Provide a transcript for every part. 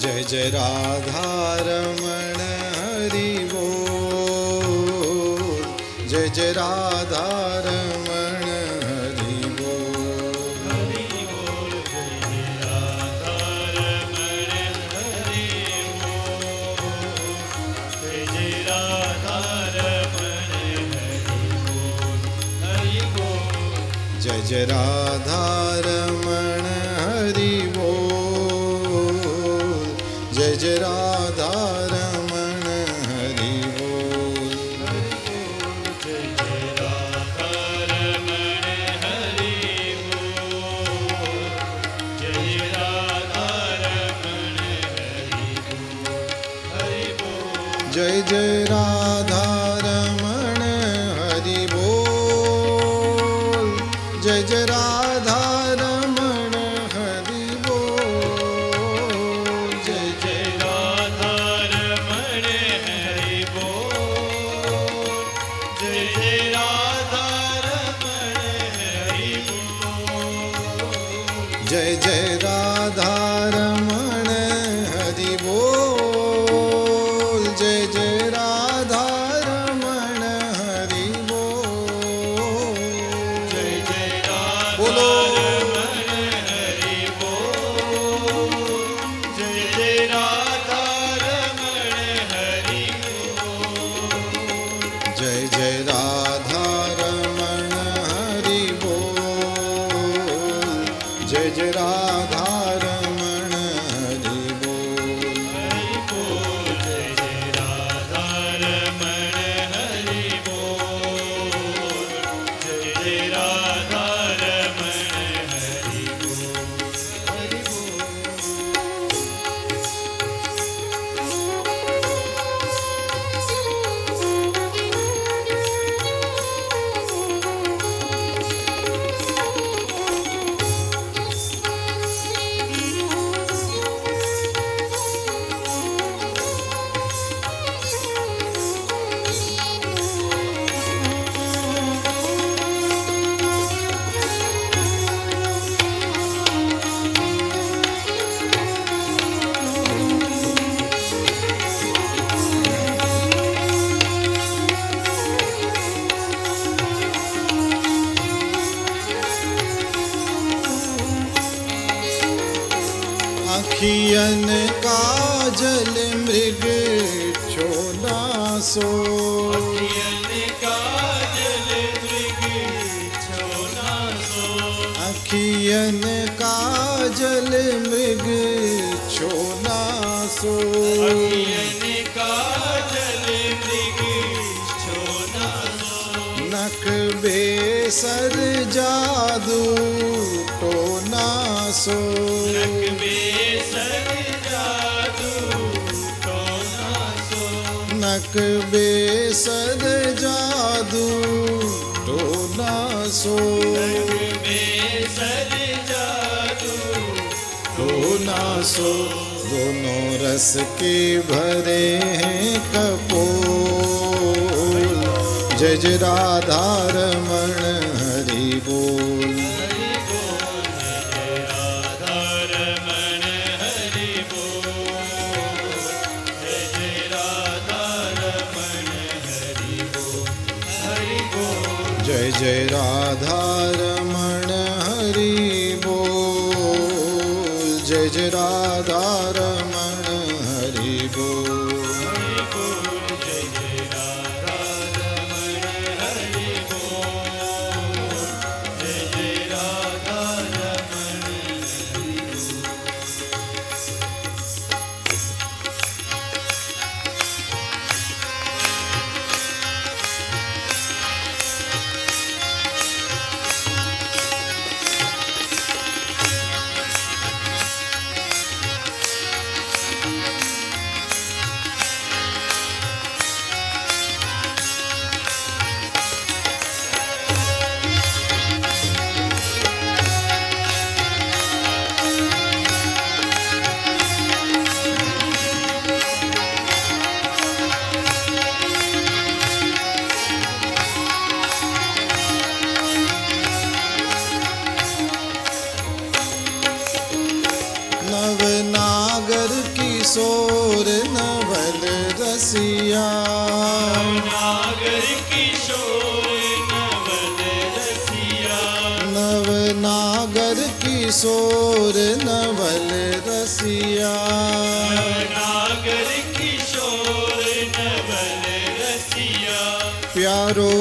जय जय राधारमण हरि बोल। जय जय राधारमण हरि बोल। हरि बोल। जय राधारमण हरि बोल। जय राधारमण हरि बोल। जय जय राधारमण हरि बोल। जय जय राधारमण हरि बोल। जय जय राधारमण हरि बोल। जय राधारमण हरि बोल। जय जय राधारमण हरि बोल। जय जय राधारमण हरि बोल। जय जय राधारमण हरि बोल। जय जय राधारमण हरि बोल। जय जय राधारमण हरि बोल। जय जय राधारमण हरि बोल। जय जय बोलो। राधारमण हरि बोल। जय जय राधारमण हरि बोल। जय जय राधारमण हरि बोल। जय जय राधारमण हरि बोल। हरि बोल। जय जय राधारमण हरि बोल। जय जय राधारमण हरि बोल। हरि बोल। अखियन काजल मृग छोना सो। अखियन काजल मृग छोना सो। अखियन काजल मृग छोना सो। अखियन काजल मृग छोना सो। नख बेसर जादू टोना सो। नख बेसर जादू टोना सो। नक बेसर जादू टोना सो। नख बेसर जादू टोना सो। दोनों रस के भरे हैं कपोल। जय जय राधारमण हरि बोल। हरि बोल। जय राधारमण हरि बोल। जय जय राधारमण हरि बोल। हरि बोल। जय जय राधारमण हरि बोल। जय जय राधारमण हरि बोल। हरि बोल। जय जय राधारमण हरि बोल। जय जय राधारमण हरि बोल। नागर किशोर नवल रसिया नागर किशोर नवल रसिया नव नागर किशोर नवल रसिया नागर किशोर नवल रसिया प्यारो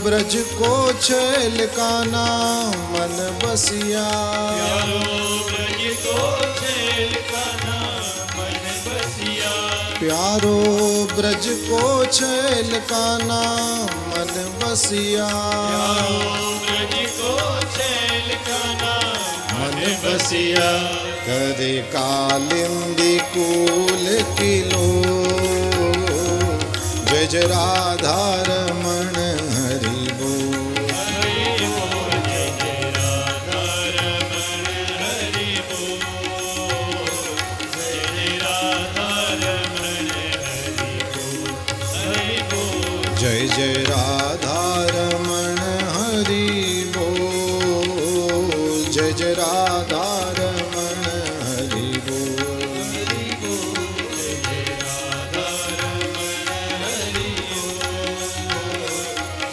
ब्रज को छैल का नाम मन बसिया प्यारो ब्रज को छैल का नाम मन बसिया प्यारो ब्रज को छैल का नाम मन बसिया प्यारो ब्रज को छैल का नाम मन बसिया करे कालिंदी कूल किलो जय जय राधा रमण हरि बोल हरि बोल जय जय राधा रमण हरि बोल जय जय राधा रमण हरि बोल जय जय राधा रमण हरि बोल जय जय राधा रमण हरि बोल जय जय राधा रमण हरि बोल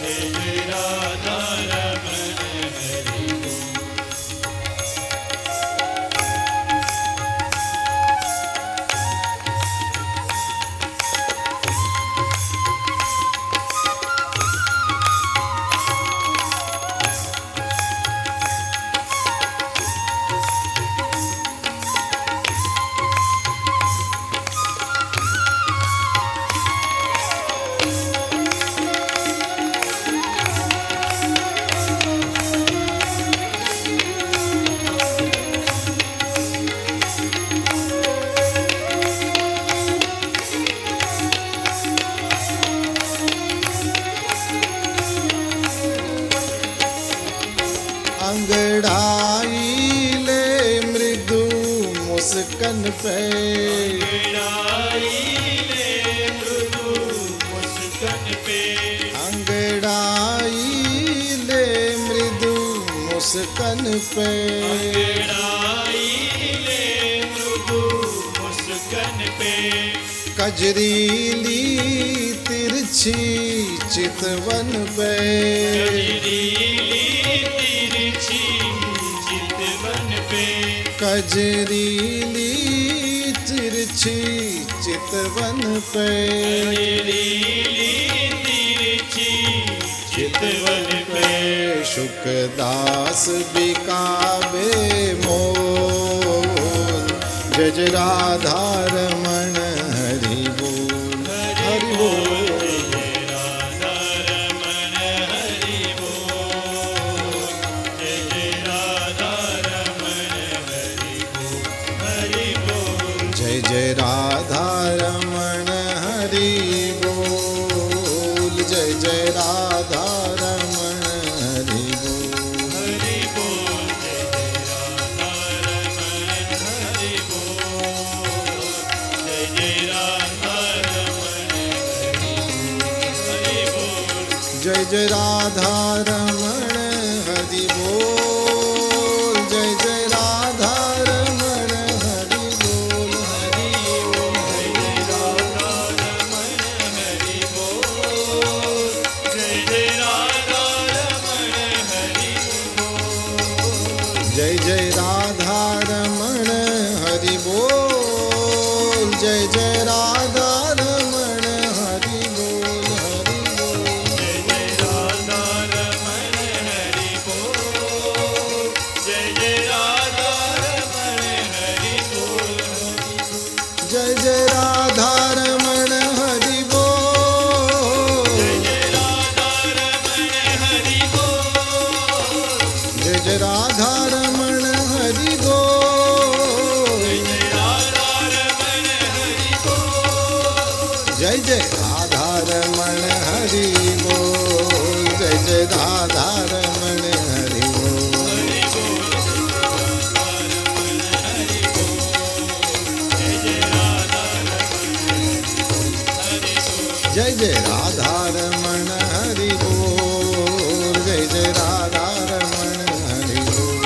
जय जय राधा रमण हरि बोल अंगड़ाई ले मृदु मुस्कन पे अंगड़ाई ले मृदु मुस्कन पे अंगड़ाई ले मृदु मुस्कन पे अंगड़ाई ले मृदु मुस्कन पे कजरीली तिरछी चितवन पे कजरीली तिरछी चितवन पे कजरीली तिरछी चितवन पे कजरीली तिरछी चितवन पे शुकदास बिकाबे मोल जय जय राधा रमण हरि बोल हरि बोल जय जय राधा रमण हरि बोल जय जय राधा रमण हरि बोल हरि बोल जय जय राधा रमण हरि बोल जय जय राधा रमण हरि बोल हरि बोल जय जय राधा रमण हरि बोल जय जय राधा रमण हरि बोल जय जय राधा रमण हरि बोल जय जय राधा रमण हरि बोल हरि ओम जय जय राधा रमण हरि बोल जय जय राधा रमण हरि बोल जय जय राधा रमण हरि बोल जय जय राधा रमण हरि बोल जय जय राधा रमण हरि बोल जय जय राधा रमण हरि बोल जय जय राधा रमण हरि बोल जय जय राधा रमण हरि बोल जय जय राधा रमण हरि बोल जय जय राधा रमण हरि बोल जय जय राधा रमण हरि बोल जय जय राधा रमण हरि बोल